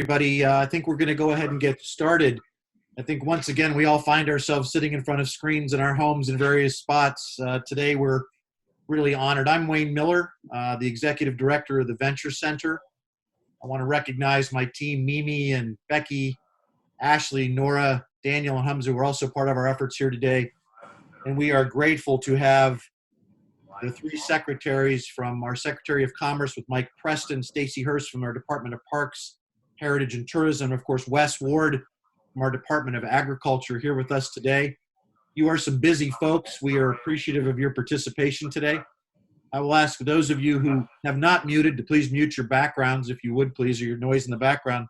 Everybody. I think we're going to go ahead and get started. I think once again, we all find ourselves sitting in front of screens in our homes in various spots. Today, we're really honored. I'm Wayne Miller, the Executive Director of the Venture Center. I want to recognize my team, Mimi and Becky, Ashley, Nora, Daniel, and Hamza, who are also part of our efforts here today. And we are grateful to have the three secretaries from our Secretary of Commerce with Mike Preston, Stacy Hurst from our Department of Parks, Heritage and Tourism, and of course, Wes Ward from our Department of Agriculture here with us today. You are some busy folks. We are appreciative of your participation today. I will ask those of you who have not muted to please mute your backgrounds, if you would please, or your noise in the background.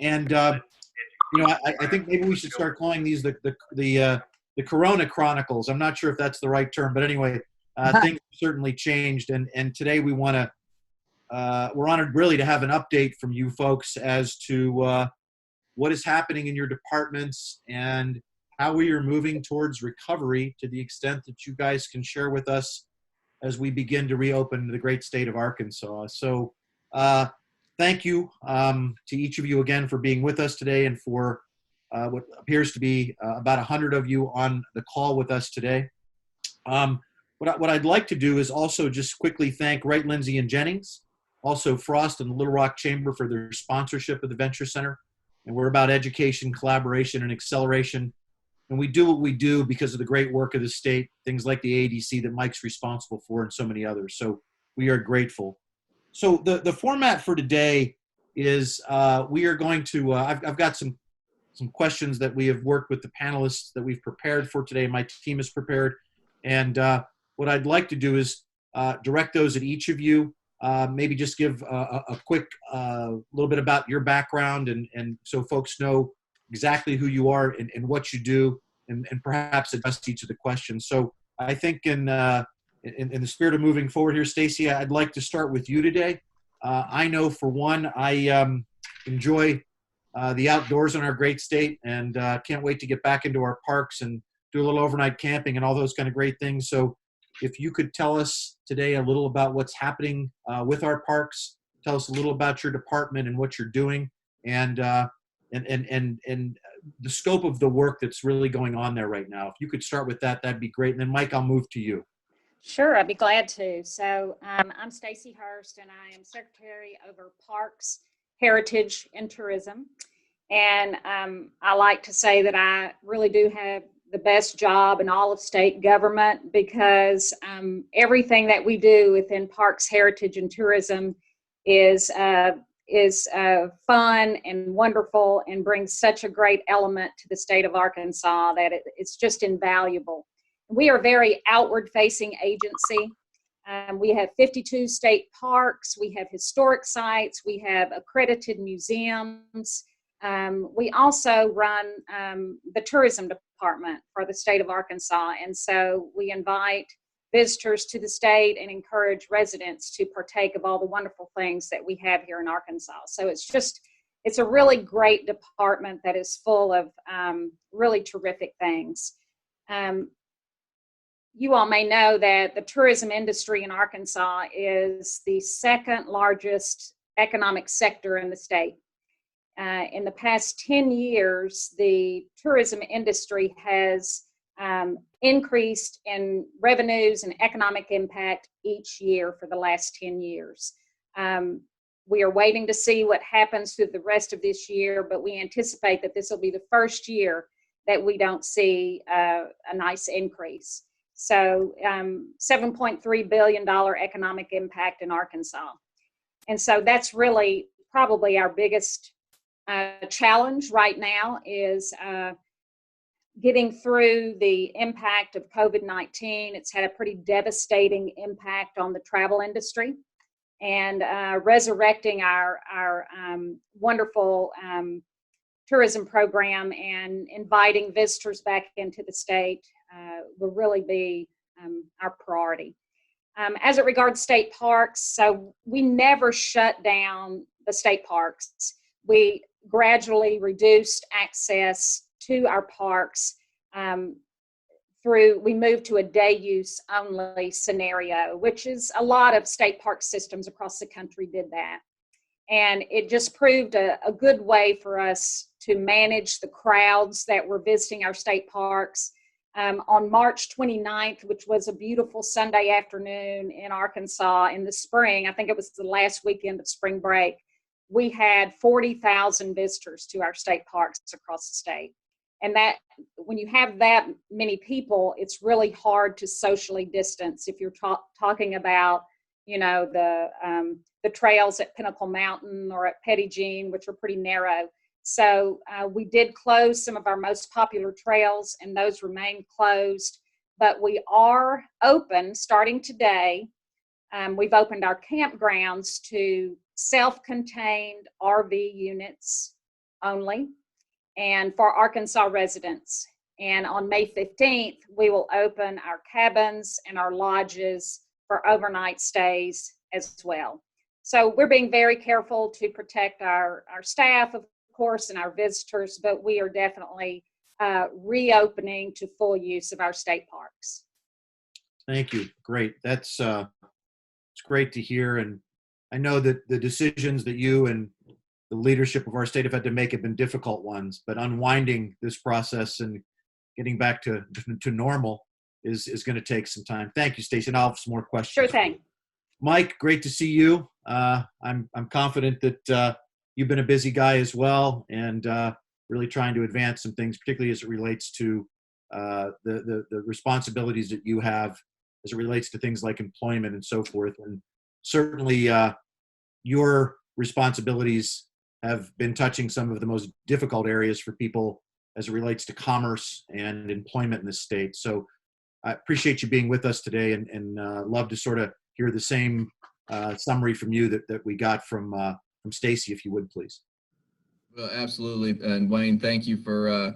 And I think maybe we should start calling these the Corona Chronicles. I'm not sure if that's the right term, but anyway, things certainly changed. And today we want to we're honored really to have an update from you folks as to what is happening in your departments and how we are moving towards recovery to the extent that you guys can share with us as we begin to reopen the great state of Arkansas. So thank you to each of you again for being with us today and for what appears to be about 100 of you on the call with us today. What I'd like to do is also just quickly thank Wright, Lindsay, and Jennings, also Frost and the Little Rock Chamber for their sponsorship of the Venture Center. And we're about education, collaboration, and acceleration. And we do what we do because of the great work of the state, things like the ADC that Mike's responsible for and so many others. So we are grateful. So the format for today is we are going to, I've got some questions that we have worked with the panelists that we've prepared for today. My team is prepared. And what I'd like to do is direct those at each of you. Maybe just give a quick little bit about your background and so folks know exactly who you are and what you do and perhaps address each of the questions. So I think in the spirit of moving forward here, Stacy, I'd like to start with you today. I know for one, I enjoy the outdoors in our great state and can't wait to get back into our parks and do a little overnight camping and all those kind of great things. So if you could tell us today a little about what's happening with our parks, tell us a little about your department and what you're doing, and the scope of the work that's really going on there right now. If you could start with that, that'd be great. And then Mike, I'll move to you. Sure, I'd be glad to. So I'm Stacy Hurst, and I am Secretary over Parks, Heritage, and Tourism. And I like to say that I really do have the best job in all of state government because everything that we do within Parks, Heritage, and Tourism is fun and wonderful and brings such a great element to the state of Arkansas that it's just invaluable. We are a very outward-facing agency. We have 52 state parks. We have historic sites. We have accredited museums. We also run the tourism department for the state of Arkansas, and so we invite visitors to the state and encourage residents to partake of all the wonderful things that we have here in Arkansas. So it's a really great department that is full of really terrific things. You all may know that the tourism industry in Arkansas is the second largest economic sector in the state. In the past 10 years, the tourism industry has increased in revenues and economic impact each year for the last 10 years. We are waiting to see what happens through the rest of this year, but we anticipate that this will be the first year that we don't see a nice increase. So $7.3 billion economic impact in Arkansas. And so that's really probably our biggest challenge right now is getting through the impact of COVID-19. It's had a pretty devastating impact on the travel industry, and resurrecting our wonderful tourism program and inviting visitors back into the state will really be our priority. As it regards state parks, so we never shut down the state parks. We gradually reduced access to our parks we moved to a day use only scenario, which is a lot of state park systems across the country did that. And it just proved a good way for us to manage the crowds that were visiting our state parks. On March 29th, which was a beautiful Sunday afternoon in Arkansas in the spring, I think it was the last weekend of spring break, we had 40,000 visitors to our state parks across the state. And that, when you have that many people, it's really hard to socially distance. If you're talking about, the trails at Pinnacle Mountain or at Petit Jean, which are pretty narrow. So we did close some of our most popular trails, and those remain closed. But we are open starting today. We've opened our campgrounds to self-contained RV units only, and for Arkansas residents. And on May 15th, we will open our cabins and our lodges for overnight stays as well. So we're being very careful to protect our staff, of course, and our visitors, but we are definitely reopening to full use of our state parks. Thank you. Great. That's it's great to hear. And I know that the decisions that you and the leadership of our state have had to make have been difficult ones, but unwinding this process and getting back to normal is going to take some time. Thank you, Stacy. And I'll have some more questions. Sure thing. Mike, great to see you. I'm confident that you've been a busy guy as well, and really trying to advance some things, particularly as it relates to the responsibilities that you have as it relates to things like employment and so forth. And certainly your responsibilities have been touching some of the most difficult areas for people as it relates to commerce and employment in the state. So I appreciate you being with us today, and love to sort of hear the same summary from you that we got from Stacy, if you would, please. Well, absolutely. And Wayne, thank you for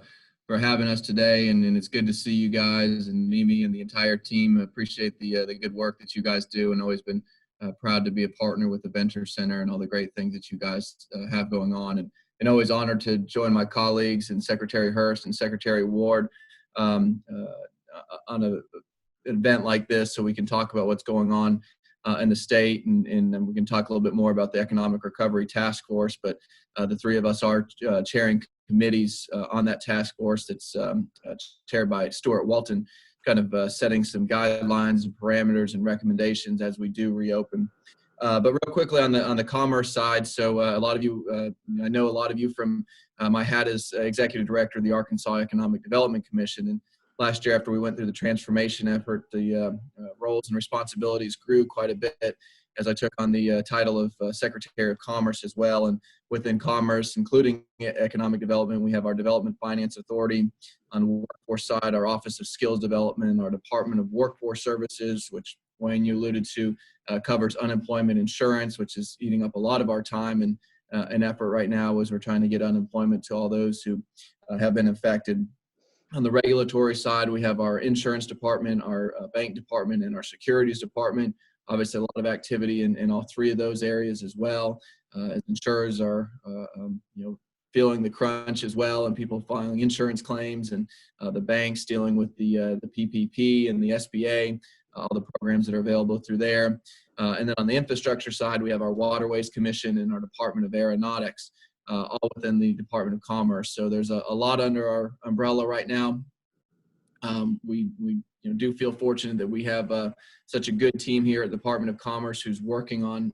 having us today. And it's good to see you guys and Mimi and the entire team. I appreciate the good work that you guys do, and always been proud to be a partner with the Venture Center and all the great things that you guys have going on. And always honored to join my colleagues and Secretary Hurst and Secretary Ward on an event like this, so we can talk about what's going on in the state, and we can talk a little bit more about the Economic Recovery Task Force. But the three of us are chairing committees on that task force that's chaired by Stuart Walton, kind of setting some guidelines and parameters and recommendations as we do reopen. But real quickly on the commerce side, so a lot of you, I know a lot of you from my hat as Executive Director of the Arkansas Economic Development Commission. And last year, after we went through the transformation effort, the roles and responsibilities grew quite a bit as I took on the title of Secretary of Commerce as well. And within commerce, including economic development, we have our Development Finance Authority. On the workforce side, our Office of Skills Development, our Department of Workforce Services, which Wayne, you alluded to, covers unemployment insurance, which is eating up a lot of our time and an effort right now as we're trying to get unemployment to all those who have been affected. On the regulatory side, we have our insurance department, our bank department, and our securities department. Obviously, a lot of activity in all three of those areas as well. As insurers are, feeling the crunch as well, and people filing insurance claims, and the banks dealing with the PPP and the SBA, all the programs that are available through there. And then on the infrastructure side, we have our Waterways Commission and our Department of Aeronautics, all within the Department of Commerce. So there's a lot under our umbrella right now. We do feel fortunate that we have such a good team here at the Department of Commerce who's working on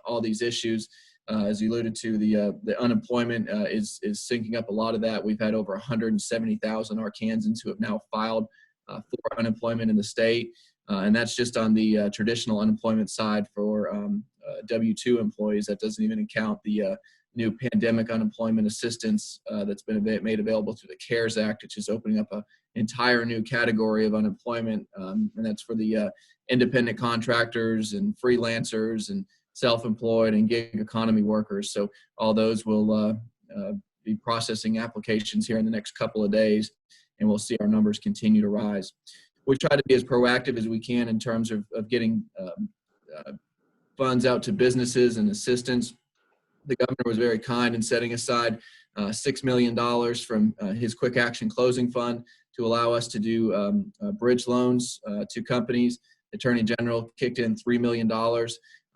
all these issues. As you alluded to, the unemployment is syncing up a lot of that. We've had over 170,000 Arkansans who have now filed for unemployment in the state. And that's just on the traditional unemployment side for W-2 employees. That doesn't even count the new pandemic unemployment assistance that's been made available through the CARES Act, which is opening up an entire new category of unemployment. And that's for the independent contractors and freelancers and self-employed and gig economy workers. So all those will be processing applications here in the next couple of days, and we'll see our numbers continue to rise. We try to be as proactive as we can in terms of getting funds out to businesses and assistance. The governor was very kind in setting aside $6 million from his Quick Action Closing Fund to allow us to do bridge loans to companies. The Attorney General kicked in $3 million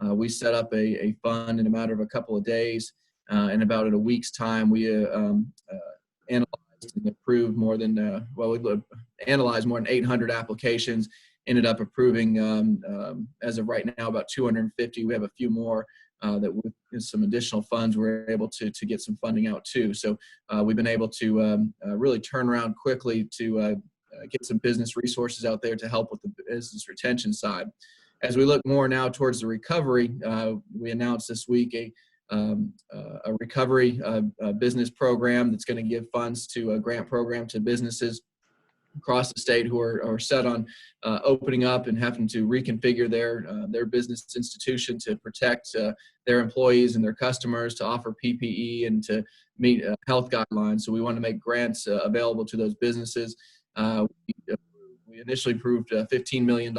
We set up a fund in a matter of a couple of days. In about in a week's time, we analyzed and approved more than, analyzed more than 800 applications, ended up approving, as of right now, about 250. We have a few more that with some additional funds, we're able to get some funding out too. So we've been able to really turn around quickly to get some business resources out there to help with the business retention side. As we look more now towards the recovery, we announced this week a recovery business program that's going to give funds to a grant program to businesses across the state who are set on opening up and having to reconfigure their business institution to protect their employees and their customers, to offer PPE and to meet health guidelines. So we want to make grants available to those businesses. We initially approved $15 million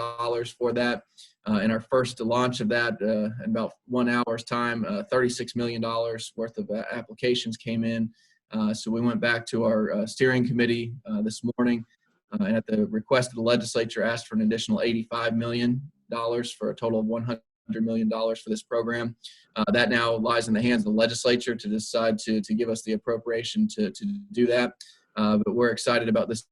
for that. In our first launch of that, in about 1 hour's time, $36 million worth of applications came in. So we went back to our steering committee this morning, and at the request of the legislature, asked for an additional $85 million for a total of $100 million for this program. That now lies in the hands of the legislature to decide to give us the appropriation to do that. But we're excited about this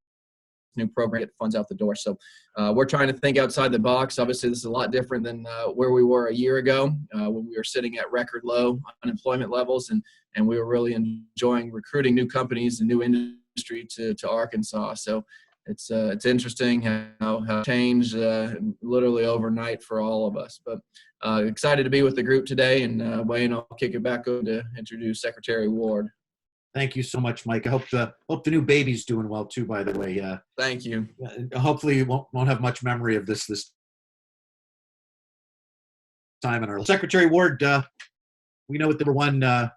new program, get funds out the door. So we're trying to think outside the box. Obviously, this is a lot different than where we were a year ago when we were sitting at record low unemployment levels, and we were really enjoying recruiting new companies and new industry to Arkansas. So it's interesting how changed literally overnight for all of us. But excited to be with the group today, and Wayne, I'll kick it back over to introduce Secretary Ward. Thank you so much, Mike. I hope the new baby's doing well too, by the way. Thank you. Hopefully you won't have much memory of this time in our Secretary Ward. We know what the number one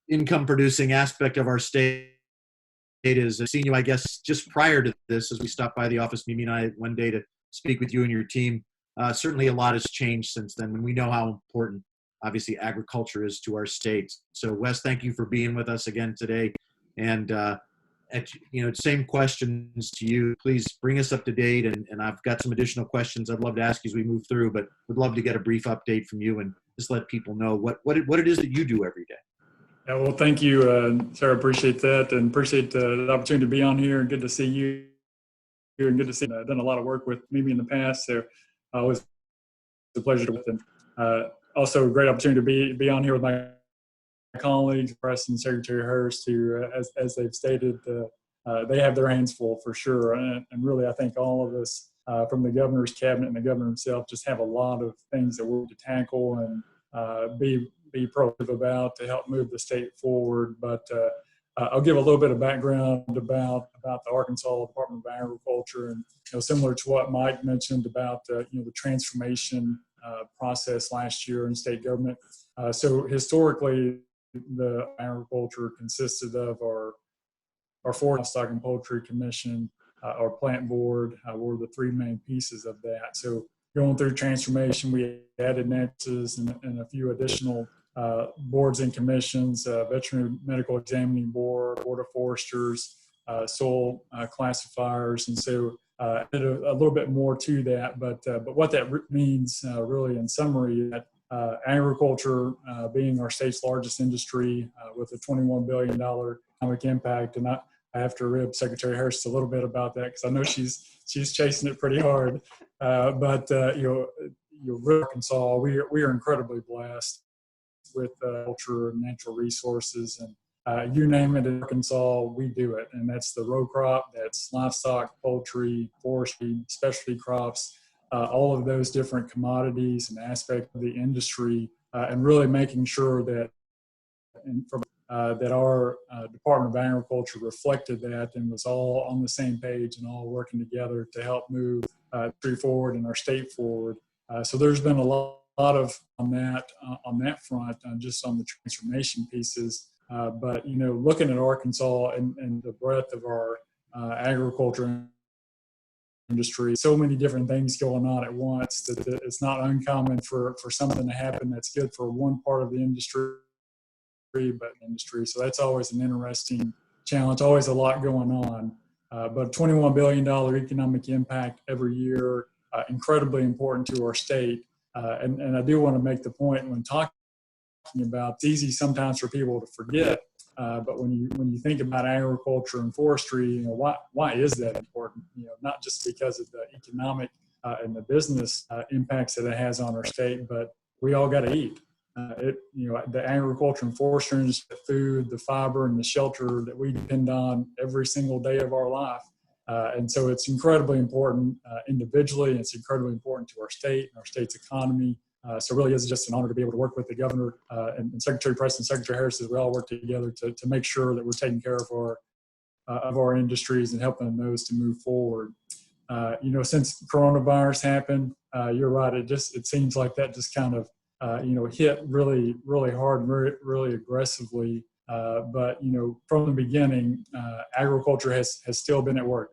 income producing aspect of our state is. I've seen you, I guess, just prior to this, as we stopped by the office, Mimi and I, one day to speak with you and your team. Certainly a lot has changed since then, and we know how important obviously agriculture is to our state. So Wes, thank you for being with us again today. And same questions to you. Please bring us up to date. And I've got some additional questions I'd love to ask you as we move through, but would love to get a brief update from you and just let people know what it is that you do every day. Yeah, well, thank you, Sarah. Appreciate that, and appreciate the opportunity to be on here. And good to see you here, and good to see you. I've done a lot of work with Mimi in the past, so always a pleasure to with them. Also, a great opportunity to be on here with my colleagues, Preston, Secretary Hurst, who, as they've stated, they have their hands full for sure. And really, I think all of us, from the governor's cabinet and the governor himself, just have a lot of things that we're to tackle and be proactive about to help move the state forward. But I'll give a little bit of background about the Arkansas Department of Agriculture, and similar to what Mike mentioned about the transformation process last year in state government. So historically, the agriculture consisted of our Forest Livestock and Poultry Commission, our Plant Board, were the three main pieces of that. So going through transformation, we added nexus and a few additional boards and commissions, Veterinary Medical Examining Board, Board of Foresters, soil classifiers, and so added a little bit more to that. But what that means, really in summary, that agriculture being our state's largest industry with a $21 billion economic impact, and I have to rib Secretary Hurst a little bit about that because I know she's chasing it pretty hard. But Arkansas, we are incredibly blessed with culture and natural resources, and you name it in Arkansas, we do it. And that's the row crop, that's livestock, poultry, forestry, specialty crops, all of those different commodities and aspects of the industry, and really making sure that that our Department of Agriculture reflected that and was all on the same page and all working together to help move forward and our state forward. So there's been a lot of on that front, just on the transformation pieces. But looking at Arkansas and the breadth of our agriculture industry, so many different things going on at once that it's not uncommon for something to happen that's good for one part of the industry, so that's always an interesting challenge, always a lot going on. But $21 billion economic impact every year, incredibly important to our state. And I do want to make the point when talking about, it's easy sometimes for people to forget, but when you think about agriculture and forestry, why is that important? Not just because of the economic and the business impacts that it has on our state, but we all got to eat. The agriculture and forestry industry, the food, the fiber, and the shelter that we depend on every single day of our life. And so it's incredibly important individually, and it's incredibly important to our state and our state's economy. So it really is just an honor to be able to work with the governor and Secretary Preston, Secretary Hurst, as we all work together to make sure that we're taking care of our industries and helping those to move forward. Since coronavirus happened, you're right. It seems like that just kind of hit really, really hard, really aggressively. But from the beginning, agriculture has still been at work.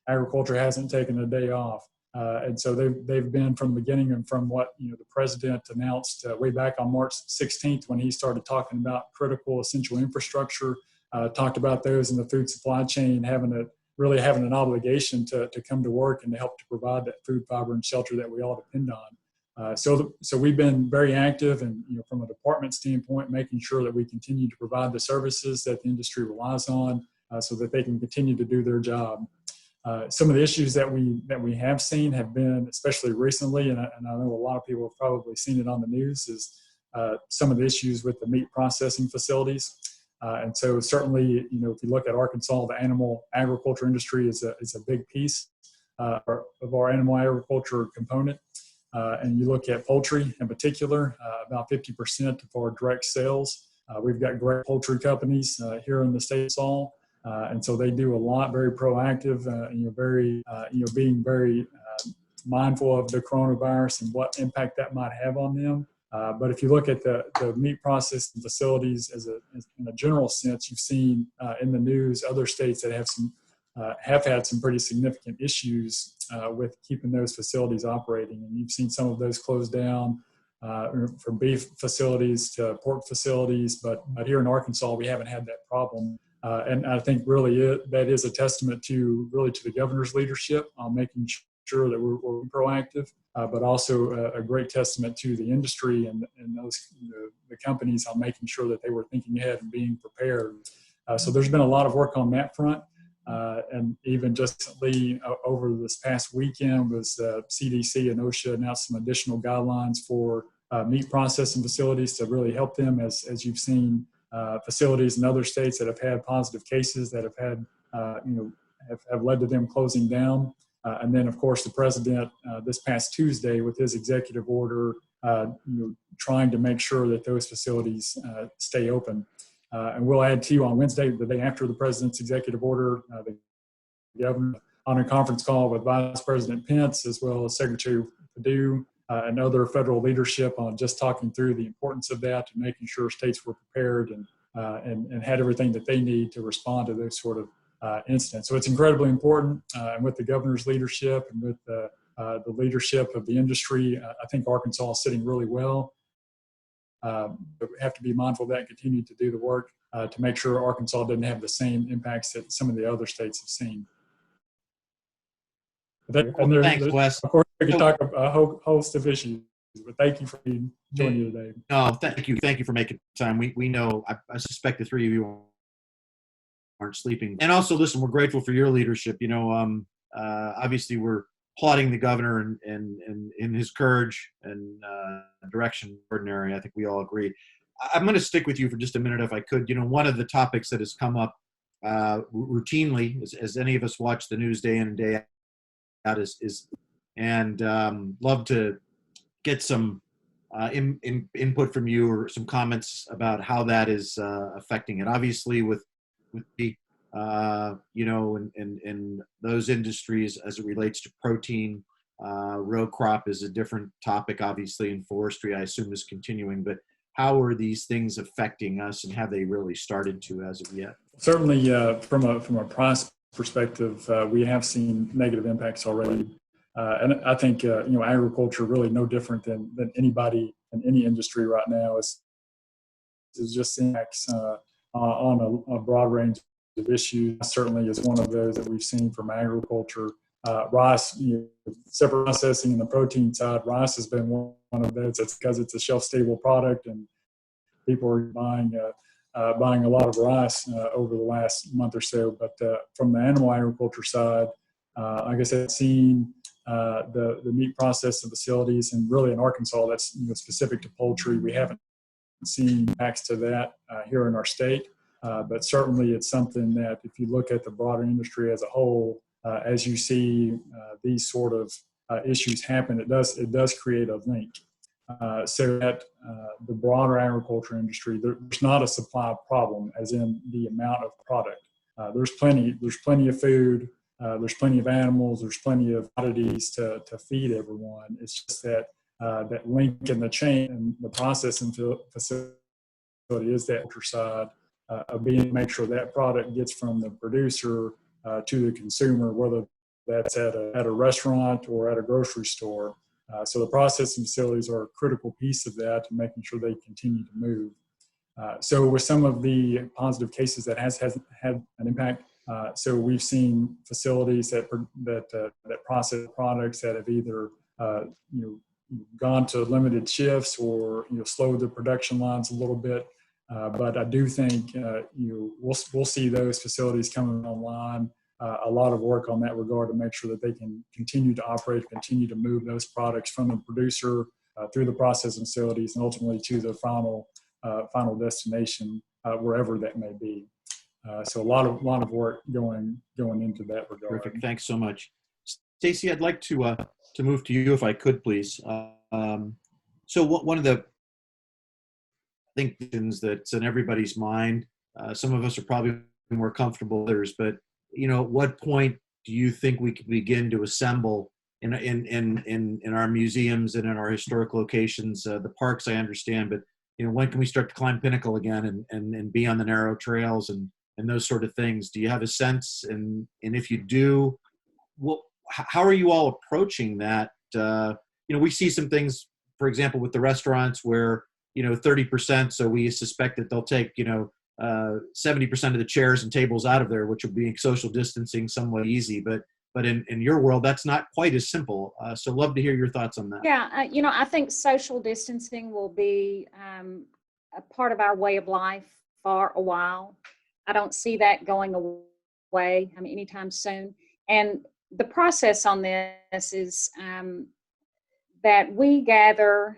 Agriculture hasn't taken a day off. And so they've been from the beginning, and from what the president announced way back on March 16th when he started talking about critical essential infrastructure, talked about those in the food supply chain having an obligation to come to work and to help to provide that food, fiber, and shelter that we all depend on. So we've been very active, and from a department standpoint, making sure that we continue to provide the services that the industry relies on, so that they can continue to do their job. Some of the issues that we have seen have been, especially recently, and I know a lot of people have probably seen it on the news, is some of the issues with the meat processing facilities. And so certainly, if you look at Arkansas, the animal agriculture industry is a big piece of our animal agriculture component. And you look at poultry in particular, about 50% of our direct sales. We've got great poultry companies here in the state of Arkansas. And so they do a lot, very proactive, being very mindful of the coronavirus and what impact that might have on them. But if you look at the meat processing facilities in a general sense, you've seen in the news other states that have had some pretty significant issues with keeping those facilities operating. And you've seen some of those close down, from beef facilities to pork facilities. But here in Arkansas, we haven't had that problem. And I think really that is a testament to the governor's leadership on making sure that we're proactive, but also a great testament to the industry and those the companies on making sure that they were thinking ahead and being prepared. So there's been a lot of work on that front. And even just recently, over this past weekend, was CDC and OSHA announced some additional guidelines for meat processing facilities to really help them, as you've seen facilities in other states that have had positive cases that have had, have led to them closing down. And then, of course, the president this past Tuesday with his executive order, trying to make sure that those facilities stay open. And we'll add to you on Wednesday, the day after the president's executive order, the governor on a conference call with Vice President Pence, as well as Secretary Perdue and other federal leadership, on just talking through the importance of that and making sure states were prepared and had everything that they need to respond to those sort of incidents. So it's incredibly important, and with the governor's leadership and with the leadership of the industry, I think Arkansas is sitting really well. But we have to be mindful of that and continue to do the work to make sure Arkansas doesn't have the same impacts that some of the other states have seen. Thanks, Wes. Of course, we can talk about a host of issues, but thank you for joining you today. No, thank you. Thank you for making time. We know, I suspect the three of you aren't sleeping. And also, listen, we're grateful for your leadership. Obviously we're applauding the governor and in his courage and direction ordinary. I think we all agree. I'm going to stick with you for just a minute if I could. One of the topics that has come up routinely, as any of us watch the news day in and day out, is love to get some input from you or some comments about how that is affecting it. Obviously, with the in those industries as it relates to protein, row crop is a different topic. Obviously, in forestry, I assume is continuing. But how are these things affecting us, and have they really started to as of yet? Certainly, from a price perspective, we have seen negative impacts already. And I think, agriculture really no different than anybody in any industry right now is just impacts on a broad range of issues. Certainly is one of those that we've seen from agriculture. rice, separate processing and the protein side, rice has been one of those. It's because it's a shelf-stable product, and people are buying a lot of rice over the last month or so. But from the animal agriculture side, like I said, seeing the meat processing facilities, and really in Arkansas, that's specific to poultry. We haven't seen impacts to that here in our state, but certainly it's something that if you look at the broader industry as a whole, as you see these sort of issues happen, it does create a link. So that the broader agriculture industry, there's not a supply problem, as in the amount of product. There's plenty of food, there's plenty of animals, there's plenty of commodities to feed everyone. It's just that that link in the chain and the processing facility is that agriculture side of being make sure that product gets from the producer to the consumer, whether that's at a restaurant or at a grocery store. So the processing facilities are a critical piece of that, and making sure they continue to move. So with some of the positive cases that has had an impact, so we've seen facilities that process products that have either gone to limited shifts or slowed the production lines a little bit. But I do think we'll see those facilities coming online. A lot of work on that regard to make sure that they can continue to operate, continue to move those products from the producer through the processing facilities and ultimately to the final destination, wherever that may be. So a lot of work going into that regard. Terrific. Thanks so much, Stacy. I'd like to move to you if I could, please. So one of the things that's in everybody's mind, some of us are probably more comfortable than others, but at what point do you think we could begin to assemble in our museums and in our historic locations, the parks, I understand, but when can we start to climb Pinnacle again and be on the narrow trails and those sort of things? Do you have a sense? And if you do, how are you all approaching that? We see some things, for example, with the restaurants where 30%, so we suspect that they'll take 70% of the chairs and tables out of there, which will be social distancing somewhat easy. But in your world, that's not quite as simple. So love to hear your thoughts on that. Yeah, I think social distancing will be a part of our way of life for a while. I don't see that going away anytime soon. And the process on this is that we gather,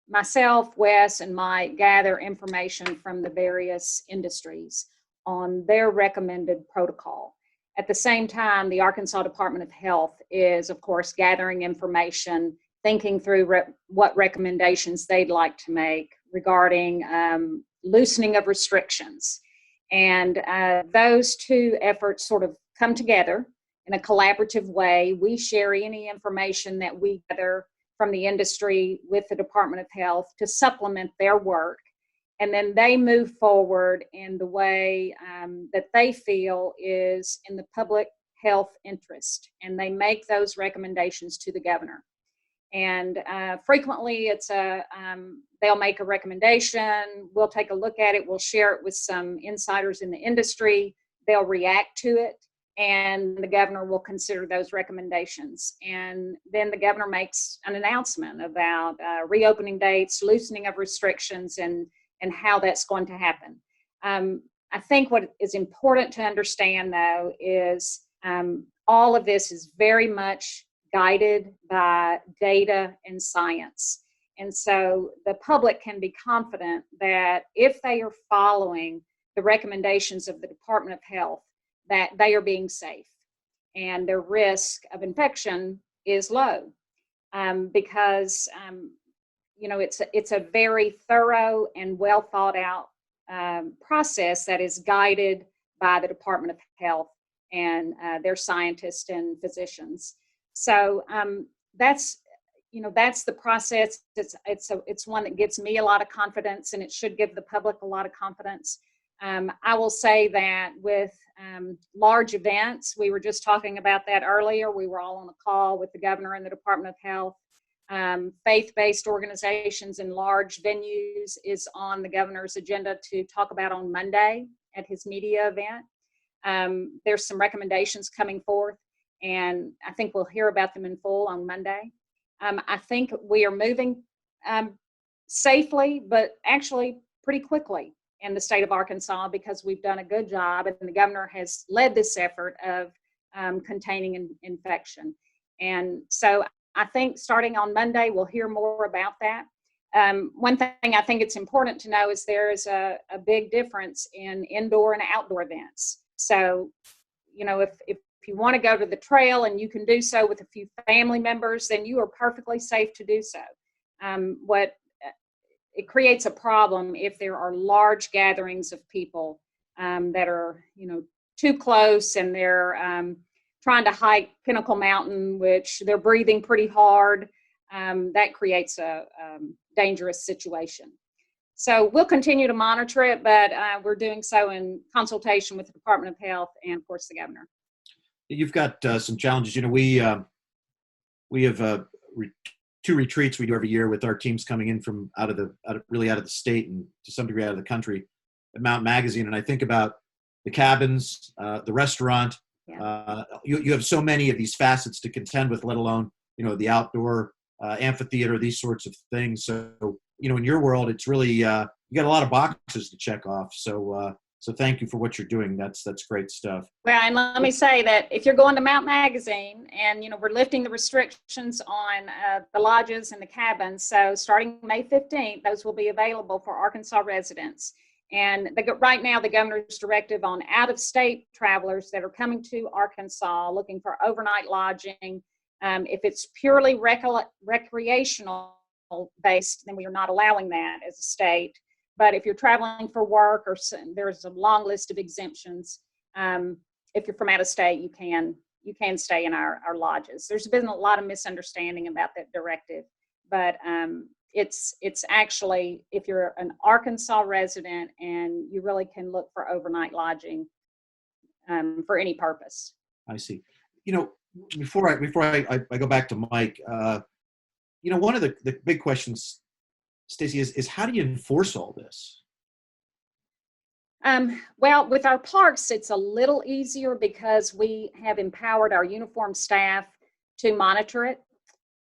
myself, Wes, and Mike gather information from the various industries on their recommended protocol. At the same time, the Arkansas Department of Health is, of course, gathering information, thinking through what recommendations they'd like to make regarding loosening of restrictions. And those two efforts sort of come together in a collaborative way. We share any information that we gather from the industry with the Department of Health to supplement their work. And then they move forward in the way that they feel is in the public health interest. And they make those recommendations to the governor. And frequently it's they'll make a recommendation, we'll take a look at it, we'll share it with some insiders in the industry, they'll react to it, and the governor will consider those recommendations. And then the governor makes an announcement about reopening dates, loosening of restrictions, and how that's going to happen. I think what is important to understand, though, is all of this is very much guided by data and science. And so the public can be confident that if they are following the recommendations of the Department of Health, that they are being safe and their risk of infection is low, because it's a very thorough and well thought out process that is guided by the Department of Health and their scientists and physicians. So that's the process. It's one that gives me a lot of confidence, and it should give the public a lot of confidence. I will say that with large events, we were just talking about that earlier. We were all on a call with the governor and the Department of Health. Faith-based organizations in large venues is on the governor's agenda to talk about on Monday at his media event. There's some recommendations coming forth. and I think we'll hear about them in full on Monday. I think we are moving safely, but actually pretty quickly in the state of Arkansas, because we've done a good job, and the governor has led this effort of containing infection. And so I think starting on Monday, we'll hear more about that. One thing I think it's important to know is there is a big difference in indoor and outdoor events. So, you know, if you want to go to the trail and you can do so with a few family members, then you are perfectly safe to do so. It creates a problem if there are large gatherings of people that are, you know, too close, and they're trying to hike Pinnacle Mountain, which they're breathing pretty hard. That creates a dangerous situation. So we'll continue to monitor it, but we're doing so in consultation with the Department of Health and, of course, the governor. You've got some challenges. You know, we have two retreats we do every year with our teams coming in from out of the state and to some degree out of the country at Mount Magazine. And I think about the cabins, the restaurant. Yeah. You have so many of these facets to contend with, let alone, you know, the outdoor amphitheater, these sorts of things. So, you know, in your world, it's really, you got a lot of boxes to check off. So thank you for what you're doing. That's great stuff. Well, and let me say that if you're going to Mount Magazine, and, you know, we're lifting the restrictions on the lodges and the cabins. So starting May 15th, those will be available for Arkansas residents. And right now, the governor's directive on out-of-state travelers that are coming to Arkansas looking for overnight lodging, if it's purely recreational based, then we are not allowing that as a state. But if you're traveling for work, or there's a long list of exemptions. If you're from out of state, you can stay in our lodges. There's been a lot of misunderstanding about that directive, but it's actually, if you're an Arkansas resident, and you really can look for overnight lodging for any purpose. I see. You know, before I go back to Mike, you know, one of the big questions, Stacy, is how do you enforce all this? Well, with our parks, it's a little easier because we have empowered our uniformed staff to monitor it.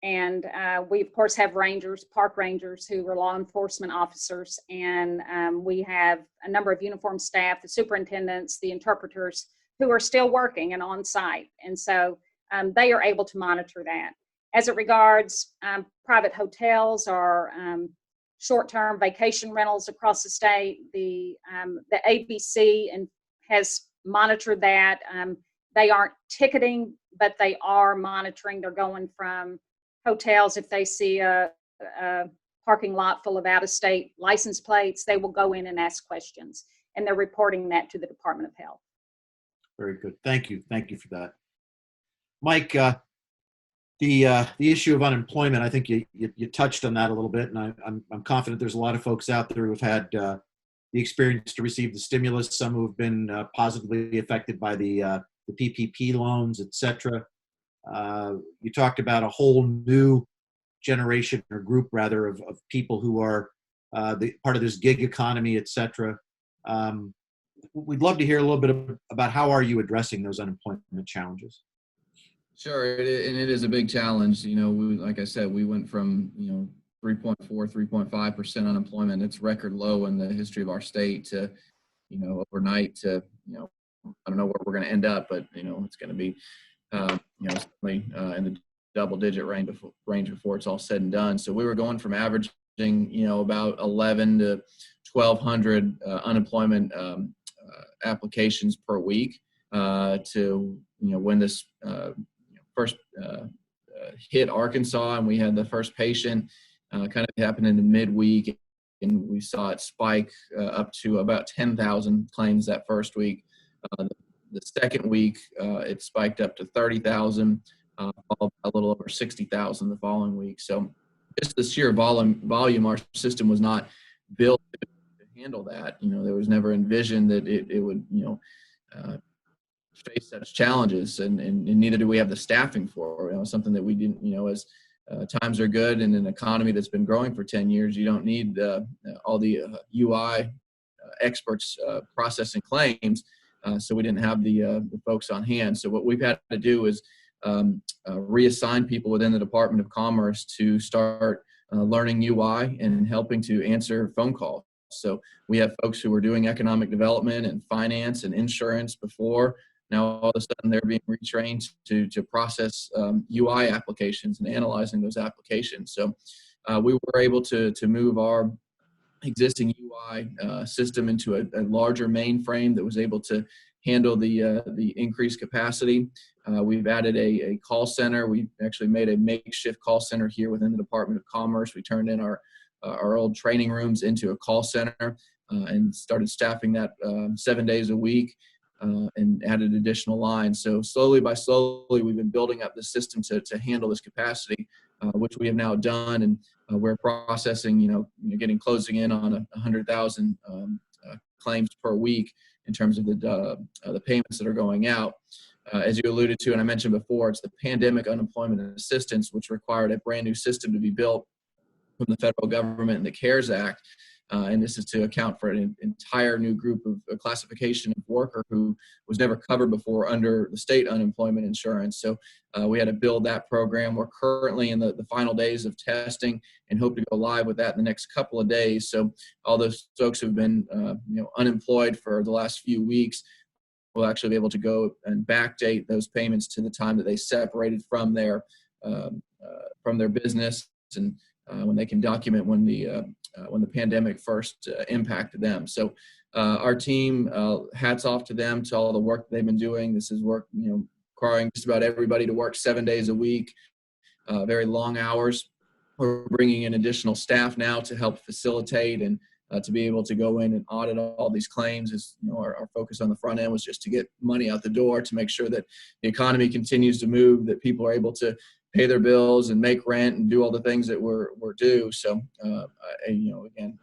And we, of course, have park rangers who are law enforcement officers. And we have a number of uniformed staff, the superintendents, the interpreters, who are still working and on site. And so they are able to monitor that. As it regards private hotels or short-term vacation rentals across the state, the ABC has monitored that. They aren't ticketing, but they are monitoring. They're going from hotels. If they see a parking lot full of out-of-state license plates, they will go in and ask questions, and they're reporting that to the Department of Health. Very good. Thank you for that. Mike, the issue of unemployment, I think you touched on that a little bit, and I'm confident there's a lot of folks out there who've had the experience to receive the stimulus, some who have been positively affected by the PPP loans, et cetera. You talked about a whole new generation, or group rather, of people who are part of this gig economy, et cetera. We'd love to hear a little bit about how are you addressing those unemployment challenges? Sure, and it is a big challenge. You know, like I said, we went from 3.4, 3.5% unemployment. It's record low in the history of our state to, overnight to, I don't know where we're going to end up, but it's going to be, certainly in the double-digit range before it's all said and done. So we were going from averaging, about 11 to 1,200 unemployment applications per week to, when this first hit Arkansas, and we had the first patient kind of happen in the midweek, and we saw it spike up to about 10,000 claims that first week. The second week, it spiked up to 30,000, a little over 60,000 the following week. So just the sheer volume, our system was not built to handle that. There was never envisioned that it would, face such challenges, and neither do we have the staffing for. Something that we didn't, as times are good in an economy that's been growing for 10 years, you don't need all the UI experts processing claims. So we didn't have the folks on hand. So what we've had to do is reassign people within the Department of Commerce to start learning UI and helping to answer phone calls. So we have folks who were doing economic development and finance and insurance before. Now all of a sudden they're being retrained to process UI applications and analyzing those applications. So we were able to move our existing UI system into a larger mainframe that was able to handle the increased capacity. We've added a call center. We actually made a makeshift call center here within the Department of Commerce. We turned in our old training rooms into a call center and started staffing that 7 days a week and added additional lines. So slowly by slowly, we've been building up the system to handle this capacity, which we have now done. And we're processing, getting closing in on 100,000 claims per week in terms of the payments that are going out. As you alluded to, and I mentioned before, it's the Pandemic Unemployment Assistance, which required a brand new system to be built from the federal government and the CARES Act. And this is to account for an entire new group of classification of worker who was never covered before under the state unemployment insurance. So we had to build that program. We're currently in the final days of testing and hope to go live with that in the next couple of days. So all those folks who've been unemployed for the last few weeks will actually be able to go and backdate those payments to the time that they separated from their business and when they can document when the pandemic first impacted them. So our team, hats off to them, to all the work they've been doing. This is work, requiring just about everybody to work 7 days a week, very long hours. We're bringing in additional staff now to help facilitate and to be able to go in and audit all these claims. Is our focus on the front end was just to get money out the door to make sure that the economy continues to move, that people are able to pay their bills and make rent and do all the things that we're due. So, again,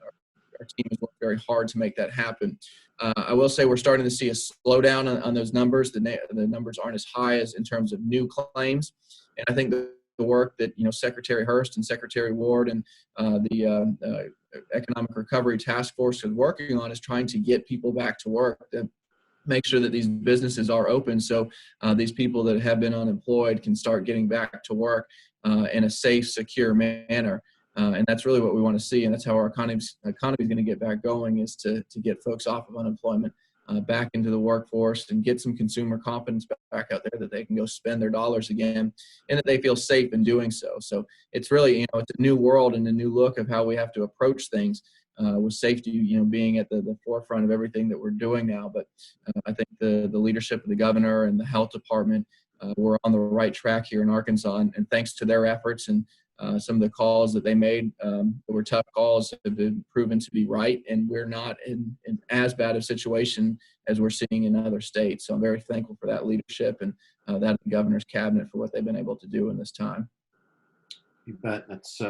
our team has worked very hard to make that happen. I will say we're starting to see a slowdown on those numbers. The numbers aren't as high as in terms of new claims. And I think the work that, Secretary Hurst and Secretary Ward and the Economic Recovery Task Force is working on is trying to get people back to work, to make sure that these businesses are open so these people that have been unemployed can start getting back to work in a safe, secure manner. And that's really what we want to see. And that's how our economy is going to get back going, is to get folks off of unemployment, back into the workforce, and get some consumer confidence back out there that they can go spend their dollars again and that they feel safe in doing so. So it's really, it's a new world and a new look of how we have to approach things. With safety, being at the forefront of everything that we're doing now. But I think the leadership of the governor and the health department, we're on the right track here in Arkansas. And thanks to their efforts and some of the calls that they made, that were tough calls, have been proven to be right. And we're not in as bad a situation as we're seeing in other states. So I'm very thankful for that leadership and that of the governor's cabinet for what they've been able to do in this time. You bet. That's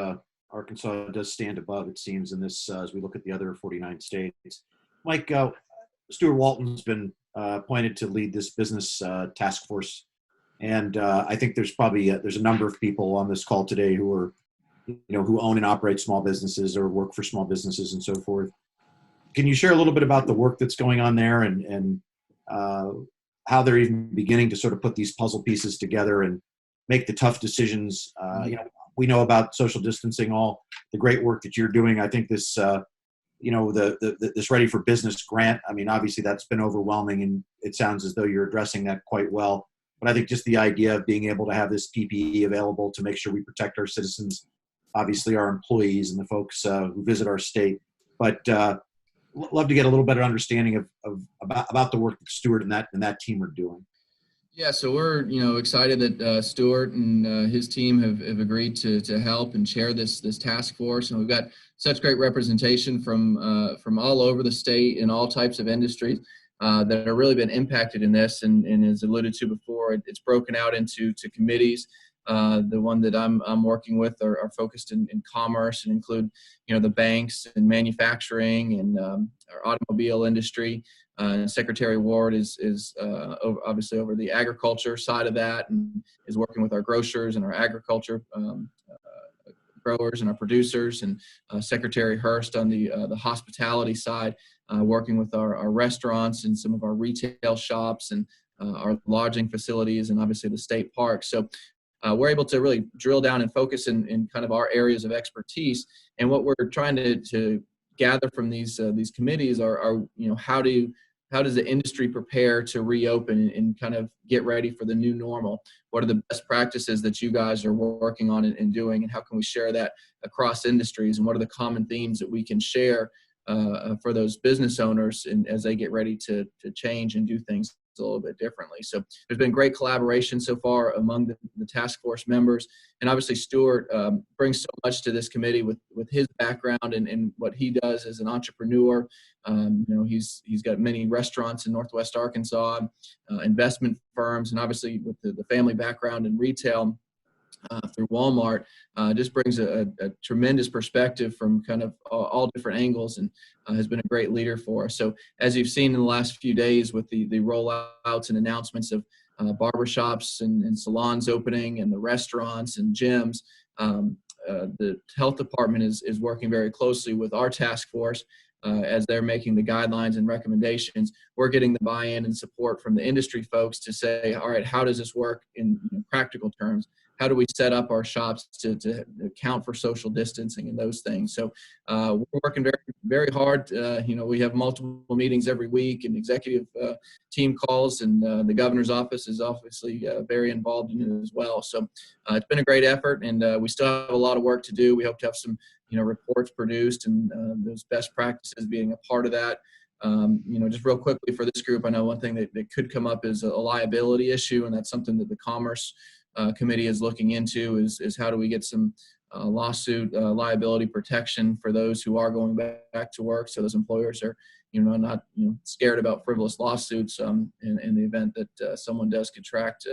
Arkansas does stand above, it seems, in this as we look at the other 49 states. Mike, Stuart Walton's been appointed to lead this business task force, and I think there's probably there's a number of people on this call today who are, who own and operate small businesses or work for small businesses and so forth. Can you share a little bit about the work that's going on there and how they're even beginning to sort of put these puzzle pieces together and make the tough decisions? We know about social distancing, all the great work that you're doing. I think this, this Ready for Business grant, I mean, obviously that's been overwhelming, and it sounds as though you're addressing that quite well. But I think just the idea of being able to have this PPE available to make sure we protect our citizens, obviously our employees and the folks who visit our state. But love to get a little better understanding about the work that Stuart and that team are doing. Yeah, so we're excited that Stuart and his team have agreed to help and chair this task force, and we've got such great representation from all over the state in all types of industries that have really been impacted in this. And as alluded to before, it's broken out into committees. The one that I'm working with are focused in commerce and include the banks and manufacturing and our automobile industry. Secretary Ward is obviously over the agriculture side of that and is working with our grocers and our agriculture growers and our producers, and Secretary Hurst on the hospitality side, working with our restaurants and some of our retail shops and our lodging facilities, and obviously the state park. So we're able to really drill down and focus in kind of our areas of expertise. And what we're trying to gather from these committees are how does the industry prepare to reopen and kind of get ready for the new normal? What are the best practices that you guys are working on and doing, and how can we share that across industries? And what are the common themes that we can share for those business owners and as they get ready to change and do things a little bit differently? So there's been great collaboration so far among the task force members, and obviously Stuart brings so much to this committee with his background and what he does as an entrepreneur. He's got many restaurants in Northwest Arkansas, investment firms, and obviously with the family background in retail through Walmart, just brings a tremendous perspective from kind of all different angles, and has been a great leader for us. So as you've seen in the last few days with the rollouts and announcements of barbershops and salons opening and the restaurants and gyms, the health department is working very closely with our task force as they're making the guidelines and recommendations. We're getting the buy-in and support from the industry folks to say, all right, how does this work in practical terms? How do we set up our shops to account for social distancing and those things? So we're working very, very hard. We have multiple meetings every week and executive team calls, and the governor's office is obviously very involved in it as well. So it's been a great effort, and we still have a lot of work to do. We hope to have some reports produced, and those best practices being a part of that. Just real quickly for this group, I know one thing that could come up is a liability issue, and that's something that the Commerce Committee is looking into is how do we get some lawsuit liability protection for those who are going back to work, so those employers are not scared about frivolous lawsuits in the event that someone does contract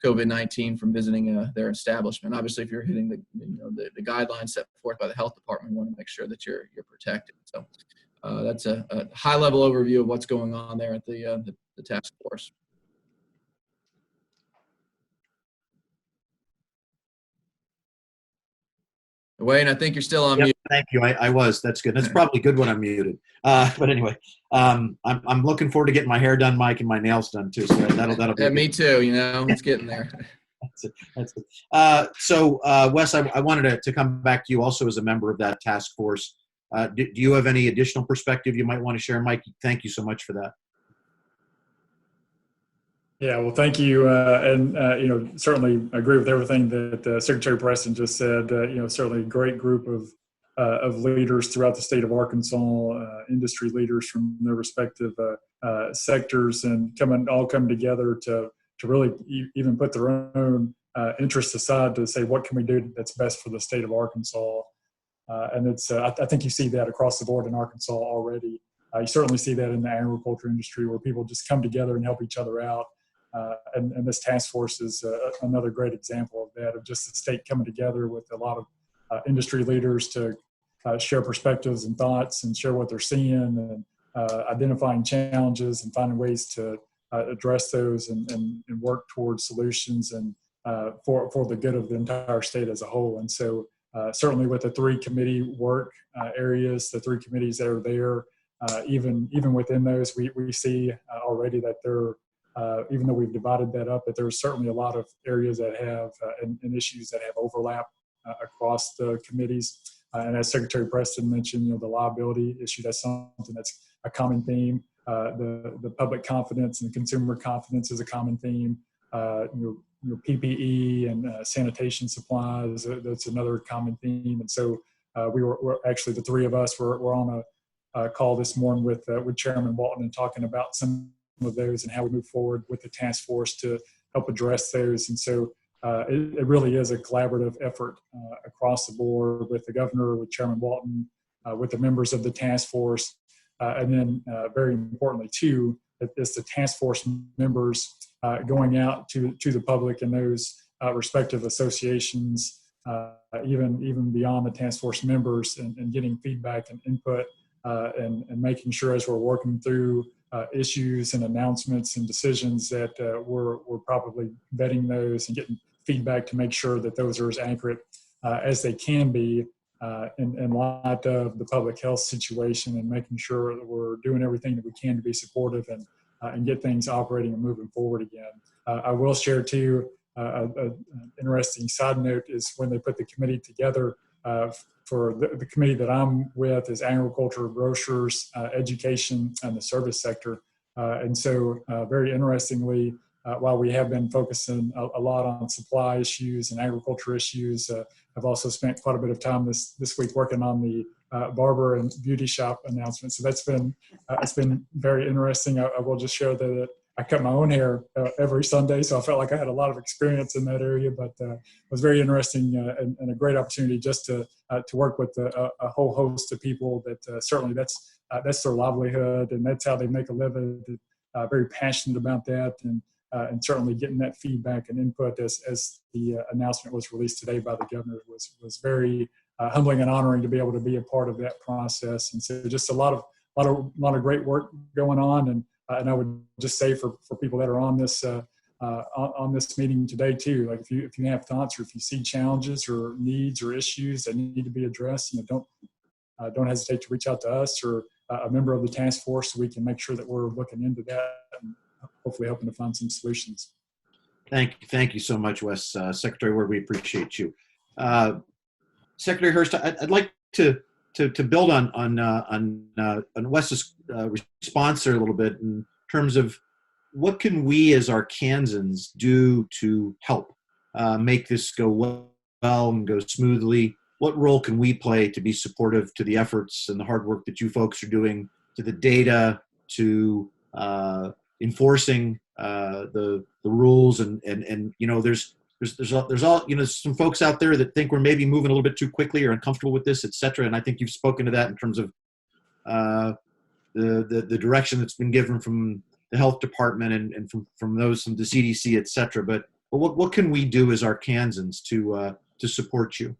COVID-19 from visiting their establishment. Obviously, if you're hitting the guidelines set forth by the health department, we want to make sure that you're protected. So that's a high-level overview of what's going on there at the task force. Wayne, I think you're still on mute. Thank you. I was. That's good. That's probably good when I'm muted. But anyway, I'm looking forward to getting my hair done, Mike, and my nails done too. So that'll be. Yeah, me too. It's getting there. That's it. So Wes, I wanted to come back to you also as a member of that task force. Do you have any additional perspective you might want to share, Mike? Thank you so much for that. Yeah, well, thank you, and certainly agree with everything that Secretary Preston just said. Certainly a great group of leaders throughout the state of Arkansas, industry leaders from their respective sectors, and all come together to really even put their own interests aside to say what can we do that's best for the state of Arkansas. And it's I think you see that across the board in Arkansas already. You certainly see that in the agriculture industry where people just come together and help each other out. And this task force is another great example of that, of just the state coming together with a lot of industry leaders to share perspectives and thoughts and share what they're seeing and identifying challenges and finding ways to address those and work towards solutions and for the good of the entire state as a whole. And so certainly with the three committee work areas, the three committees that are there, even within those, we see already that they're even though we've divided that up, that there's certainly a lot of areas that have and issues that have overlap across the committees. And as Secretary Preston mentioned, the liability issue, that's something that's a common theme. The public confidence and consumer confidence is a common theme. PPE and sanitation supplies, that's another common theme. And so we're actually, the three of us were on a call this morning with Chairman Walton and talking about some of those and how we move forward with the task force to help address those. And so it really is a collaborative effort across the board with the governor, with Chairman Walton, with the members of the task force. And then very importantly too, it's the task force members going out to the public and those respective associations, even beyond the task force members, and getting feedback and input and making sure as we're working through issues and announcements and decisions that we're probably vetting those and getting feedback to make sure that those are as accurate as they can be in light of the public health situation, and making sure that we're doing everything that we can to be supportive and and get things operating and moving forward again. I will share too, an interesting side note is when they put the committee together, for the committee that I'm with is agriculture, grocers, education, and the service sector. And so very interestingly, while we have been focusing a lot on supply issues and agriculture issues, I've also spent quite a bit of time this week working on the barber and beauty shop announcement. So that's been it's been very interesting. I will just share that I cut my own hair every Sunday, so I felt like I had a lot of experience in that area. But it was very interesting and a great opportunity just to work with a whole host of people that certainly that's their livelihood and that's how they make a living. Very passionate about that, and certainly getting that feedback and input as the announcement was released today by the governor was very humbling and honoring to be able to be a part of that process. And so just a lot of great work going on. And I would just say for people that are on this meeting today too, like if you have thoughts or if you see challenges or needs or issues that need to be addressed, don't hesitate to reach out to us or a member of the task force so we can make sure that we're looking into that and hopefully helping to find some solutions. Thank you so much, Wes. Secretary Ward, we appreciate you. Secretary Hurst, I'd like to build on Wes's response there a little bit in terms of what can we as Arkansans do to help make this go well and go smoothly? What role can we play to be supportive to the efforts and the hard work that you folks are doing, to the data, to enforcing the rules and there's all some folks out there that think we're maybe moving a little bit too quickly or uncomfortable with this, et cetera. And I think you've spoken to that in terms of the direction that's been given from the health department and from those from the CDC, et cetera. But what can we do as Arkansans to support you?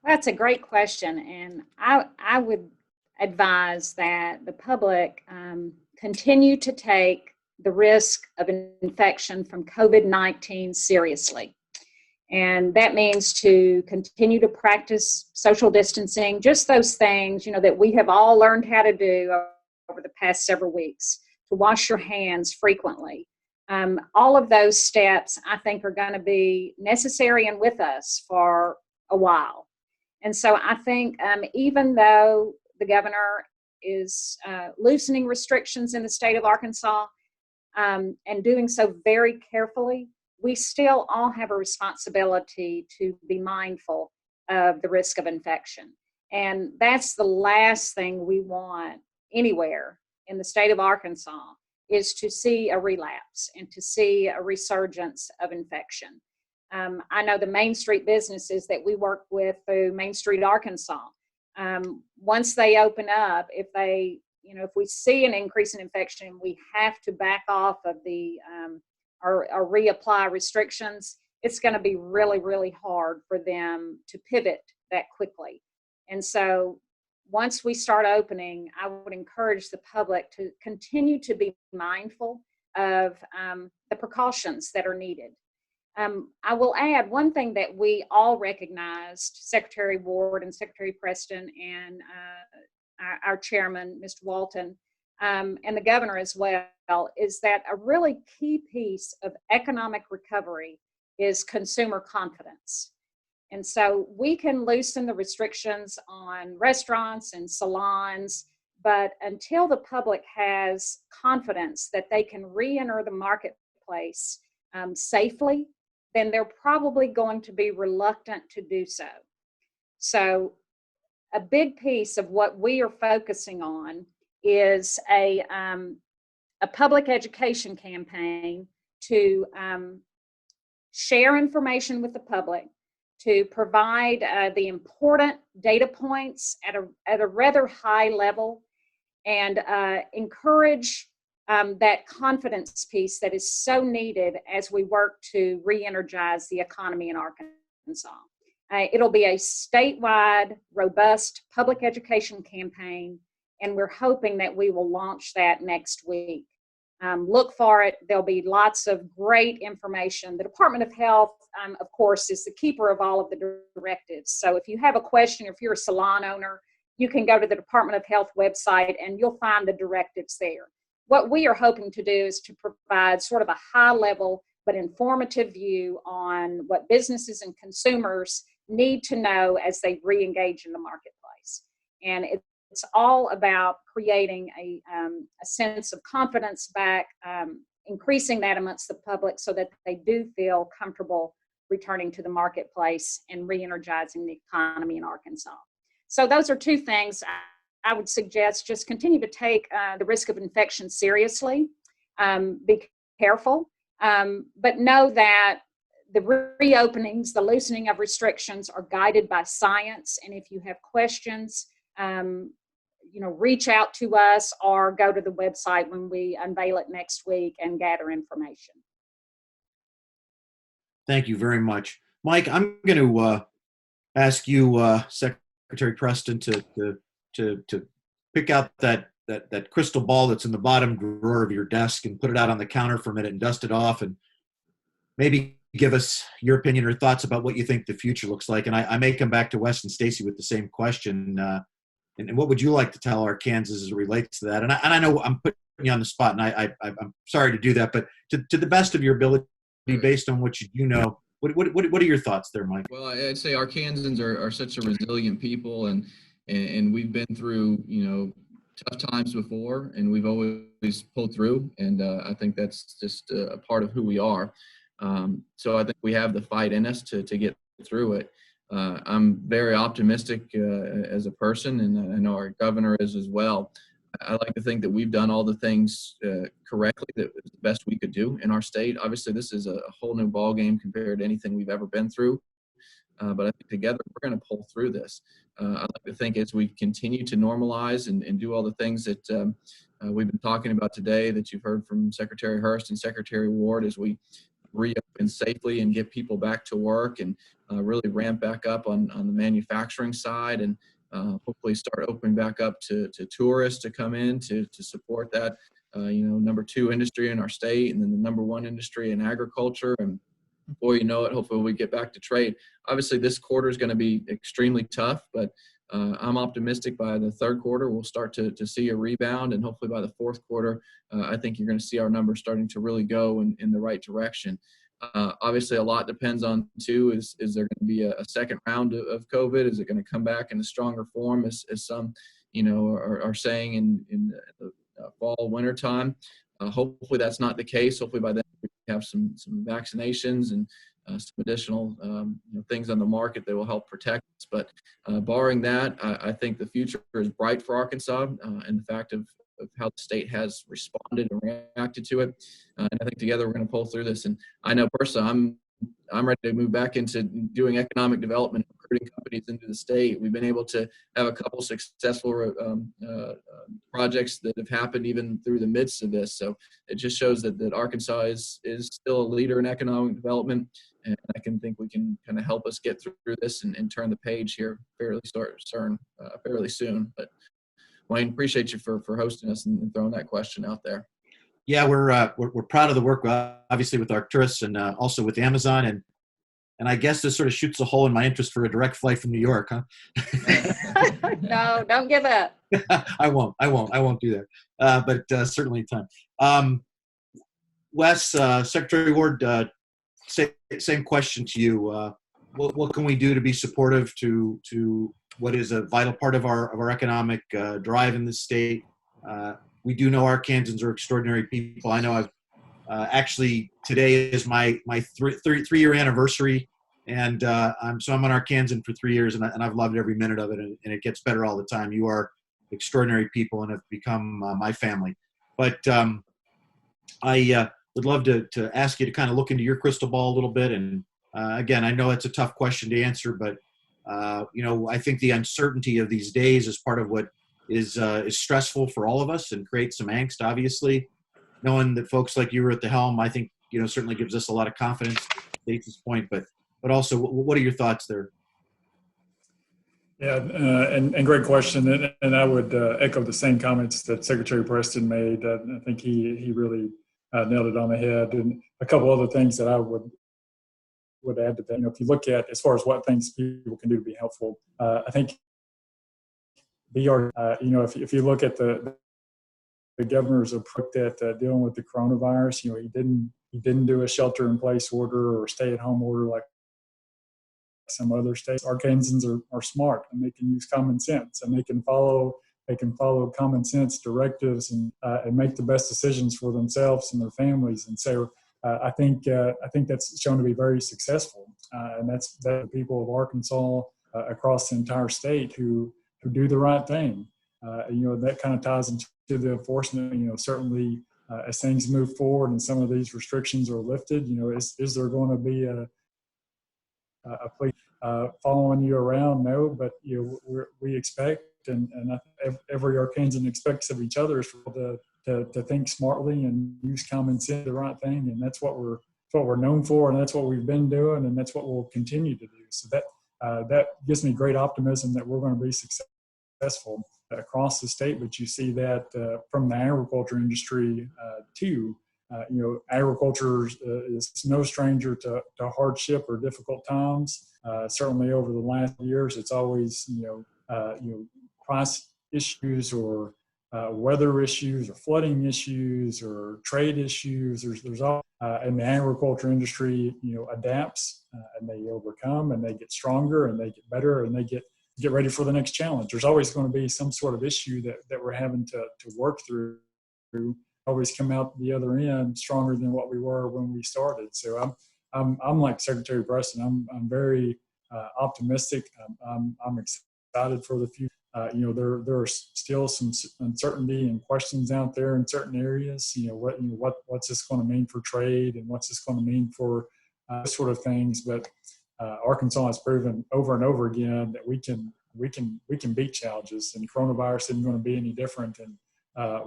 That's a great question, and I would advise that the public continue to take the risk of infection from COVID-19 seriously. And that means to continue to practice social distancing, just those things, that we have all learned how to do over the past several weeks, to wash your hands frequently. All of those steps, I think, are going to be necessary and with us for a while. And so I think even though the governor is loosening restrictions in the state of Arkansas, and doing so very carefully, we still all have a responsibility to be mindful of the risk of infection. And that's the last thing we want anywhere in the state of Arkansas, is to see a relapse and to see a resurgence of infection. I know the Main Street businesses that we work with through Main Street Arkansas, once they open up, if we see an increase in infection, we have to back off of or reapply restrictions. It's going to be really, really hard for them to pivot that quickly. And so once we start opening, I would encourage the public to continue to be mindful of the precautions that are needed. I will add one thing that we all recognized, Secretary Ward and Secretary Preston and our chairman, Mr. Walton, and the governor as well, is that a really key piece of economic recovery is consumer confidence. And so we can loosen the restrictions on restaurants and salons, but until the public has confidence that they can re-enter the marketplace safely, then they're probably going to be reluctant to do so. So a big piece of what we are focusing on is a public education campaign to share information with the public, to provide the important data points at a rather high level, and encourage that confidence piece that is so needed as we work to re-energize the economy in Arkansas. It'll be a statewide, robust public education campaign, and we're hoping that we will launch that next week. Look for it. There'll be lots of great information. The Department of Health, of course, is the keeper of all of the directives. So if you have a question, or if you're a salon owner, you can go to the Department of Health website and you'll find the directives there. what we are hoping to do is to provide sort of a high level but informative view on what businesses and consumers need to know as they re-engage in the marketplace. And it's all about creating a sense of confidence back, increasing that amongst the public so that they do feel comfortable returning to the marketplace and re-energizing the economy in Arkansas. So those are two things I would suggest. Just continue to take the risk of infection seriously. Be careful, but know that the reopenings, the loosening of restrictions are guided by science. And if you have questions, reach out to us or go to the website when we unveil it next week and gather information. Thank you very much. Mike, I'm going to ask you, Secretary Preston, to pick out that crystal ball that's in the bottom drawer of your desk and put it out on the counter for a minute and dust it off, and maybe give us your opinion or thoughts about what you think the future looks like. And I may come back to Wes and Stacy with the same question. And what would you like to tell Arkansans as it relates to that? And I know I'm putting you on the spot, and I'm sorry to do that, but to the best of your ability, based on what you do know, what are your thoughts there, Mike? Well, I'd say Arkansans are such a resilient people, and we've been through, tough times before, and we've always pulled through. And I think that's just a part of who we are. So I think we have the fight in us to get through it. I'm very optimistic as a person, and I know our governor is as well. I like to think that we've done all the things correctly that was the best we could do in our state. Obviously, this is a whole new ballgame compared to anything we've ever been through. But I think together we're going to pull through this. I like to think as we continue to normalize and do all the things that we've been talking about today, that you've heard from Secretary Hurst and Secretary Ward, as we reopen safely and get people back to work and really ramp back up on the manufacturing side, and hopefully start opening back up to tourists to come in to support that, number 2 industry in our state, and then the number 1 industry in agriculture. And before you know it, hopefully we get back to trade. Obviously, this quarter is going to be extremely tough, but I'm optimistic by the third quarter we'll start to see a rebound, and hopefully by the fourth quarter, I think you're going to see our numbers starting to really go in the right direction. Obviously, a lot depends on, too, is there going to be a second round of COVID? Is it going to come back in a stronger form, as some, are saying in the fall, winter time? Hopefully that's not the case. Hopefully by then we have some vaccinations and some additional things on the market that will help protect us. But barring that, I think the future is bright for Arkansas, and the fact of how the state has responded and reacted to it. And I think together we're going to pull through this. And I know personally, I'm ready to move back into doing economic development, recruiting companies into the state. We've been able to have a couple successful projects that have happened even through the midst of this. So it just shows that Arkansas is still a leader in economic development, and I can think we can kind of help us get through this and turn the page here fairly soon. But Wayne, appreciate you for hosting us and throwing that question out there. Yeah, we're proud of the work, obviously, with Arcturus and also with Amazon, and I guess this sort of shoots a hole in my interest for a direct flight from New York, huh? No, don't give up. I won't do that. But certainly time. Wes, Secretary Ward, same question to you. What can we do to be supportive to what is a vital part of our economic drive in this state? We do know Arkansans are extraordinary people. I know I've actually today is my 3-year anniversary, and I'm an Arkansan for 3 years, and I've loved every minute of it, and it gets better all the time. You are extraordinary people and have become my family. But I would love to ask you to kind of look into your crystal ball a little bit. And again, I know it's a tough question to answer, but I think the uncertainty of these days is part of what is stressful for all of us and creates some angst, obviously. Knowing that folks like you are at the helm, I think, certainly gives us a lot of confidence at Stacy's point, but also what are your thoughts there? Yeah, and great question. And I would echo the same comments that Secretary Preston made. I think he really nailed it on the head. And a couple other things that I would add to that. If you look at as far as what things people can do to be helpful, I think if you look at the governor's approach at dealing with the coronavirus. He didn't do a shelter-in-place order or stay-at-home order like some other states. Arkansans are smart, and they can use common sense, and they can follow common sense directives and make the best decisions for themselves and their families. And so I think that's shown to be very successful, and that's the people of Arkansas across the entire state who do the right thing. That kind of ties into the enforcement. Certainly as things move forward and some of these restrictions are lifted, is there going to be a police following you around? No, but we expect, and I think every Arkansan expects of each other is to think smartly and use common sense, the right thing, and that's what we're known for, and that's what we've been doing, and that's what we'll continue to do. So that gives me great optimism that we're going to be successful across the state. But you see that from the agriculture industry too. Agriculture is no stranger to hardship or difficult times. Certainly over the last years, it's always price issues or weather issues or flooding issues or trade issues. There's all and the agriculture industry adapts and they overcome and they get stronger and they get better and they get ready for the next challenge. There's always going to be some sort of issue that we're having to work through. Always come out the other end stronger than what we were when we started. So I'm like Secretary Preston. I'm very optimistic. I'm excited for the future. There are still some uncertainty and questions out there in certain areas. What's this going to mean for trade and what's this going to mean for sort of things. But Arkansas has proven over and over again that we can beat challenges, and coronavirus isn't going to be any different. And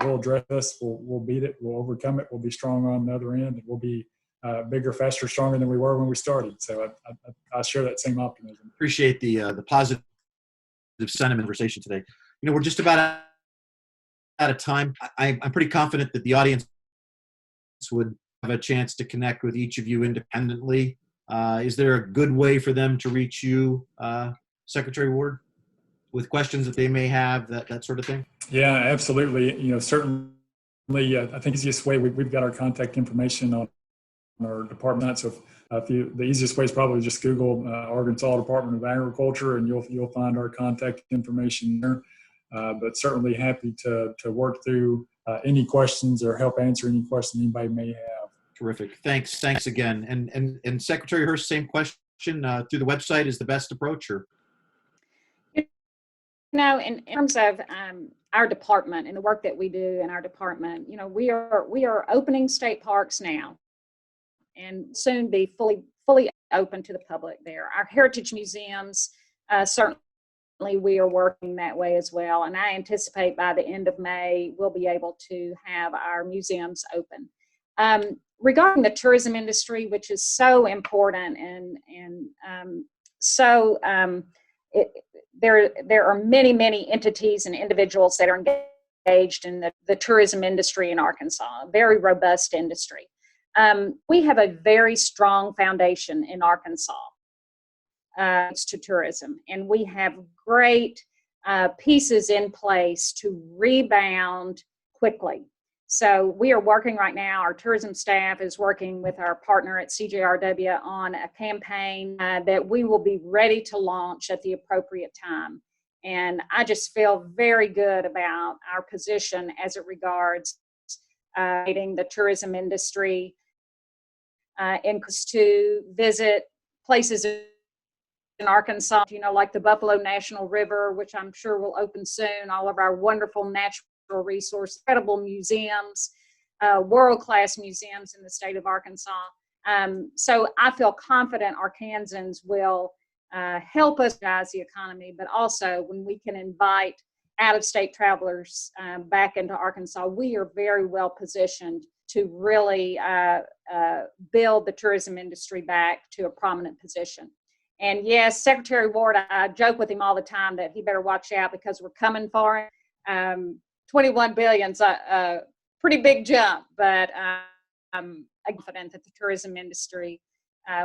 we'll address this. We'll beat it. We'll overcome it. We'll be strong on the other end, and we'll be bigger, faster, stronger than we were when we started. So I share that same optimism. Appreciate the positive sentiment conversation today. We're just about out of time. I'm pretty confident that the audience would have a chance to connect with each of you independently. Is there a good way for them to reach you, Secretary Ward, with questions that they may have, that sort of thing? Yeah, absolutely. Certainly, I think the easiest way, we've got our contact information on our department. So the easiest way is probably just Google Arkansas Department of Agriculture, and you'll find our contact information there. But certainly happy to work through any questions or help answer any questions anybody may have. Terrific. Thanks again. And Secretary Hurst, same question. Through the website is the best approach, or? In terms of our department and the work that we do in our department, we are opening state parks now, and soon be fully open to the public there. Our heritage museums, certainly we are working that way as well, and I anticipate by the end of May we'll be able to have our museums open. Regarding the tourism industry, which is so important there are many entities and individuals that are engaged in the tourism industry in Arkansas, a very robust industry. We have a very strong foundation in Arkansas to tourism, and we have great pieces in place to rebound quickly. So we are working right now, our tourism staff is working with our partner at CJRW on a campaign that we will be ready to launch at the appropriate time. And I just feel very good about our position as it regards the tourism industry, to visit places in Arkansas, like the Buffalo National River, which I'm sure will open soon, all of our wonderful natural resource, incredible museums, world-class museums in the state of Arkansas. So I feel confident Arkansans will help us guys the economy, but also when we can invite out-of-state travelers back into Arkansas, we are very well positioned to really build the tourism industry back to a prominent position. And yes, Secretary Ward, I joke with him all the time that he better watch out because we're coming for him. 21 billion's a pretty big jump, but I'm confident that the tourism industry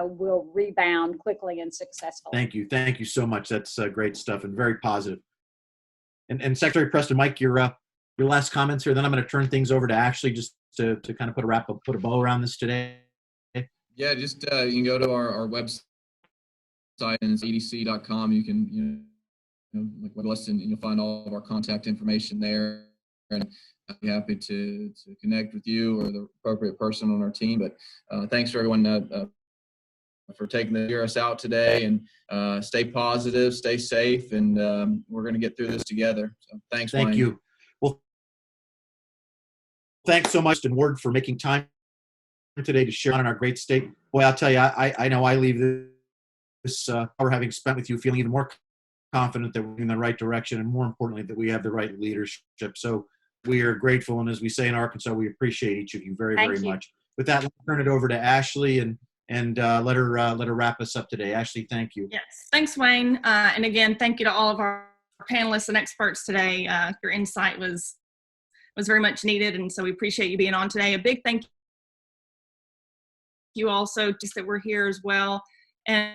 will rebound quickly and successfully. Thank you so much. That's great stuff and very positive. And Secretary Preston, Mike, you're up. your last comments here. Then I'm going to turn things over to Ashley just to kind of put a bow around this today. Yeah, just you can go to our website, and it's edc.com. You can like us, and you'll find all of our contact information there. And I'd be happy to connect with you or the appropriate person on our team. But thanks for everyone for taking the hear us out today, and stay positive, stay safe, and we're going to get through this together. So thanks, Thank Wayne. you. Well, thanks so much, and Ward, for making time today to share on our great state. Boy, I'll tell you, I know I leave this hour having spent with you feeling even more confident that we're in the right direction, and more importantly, that we have the right leadership. So we are grateful, and as we say in Arkansas, we appreciate each of you very, very much. With that, let's turn it over to Ashley and let her wrap us up today. Ashley, thank you. Yes, thanks, Wayne. And again, thank you to all of our panelists and experts today. Your insight was very much needed, and so we appreciate you being on today. A big thank you also just that we're here as well, and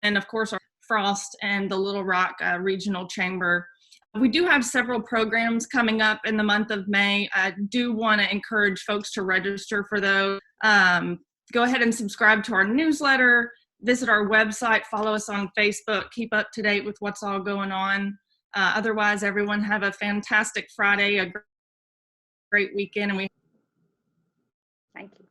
of course our Frost and the Little Rock Regional Chamber. We do have several programs coming up in the month of May. I do want to encourage folks to register for those. Go ahead and subscribe to our newsletter, visit our website, follow us on Facebook, keep up to date with what's all going on. Otherwise, everyone have a fantastic Friday, a great weekend, and Thank you.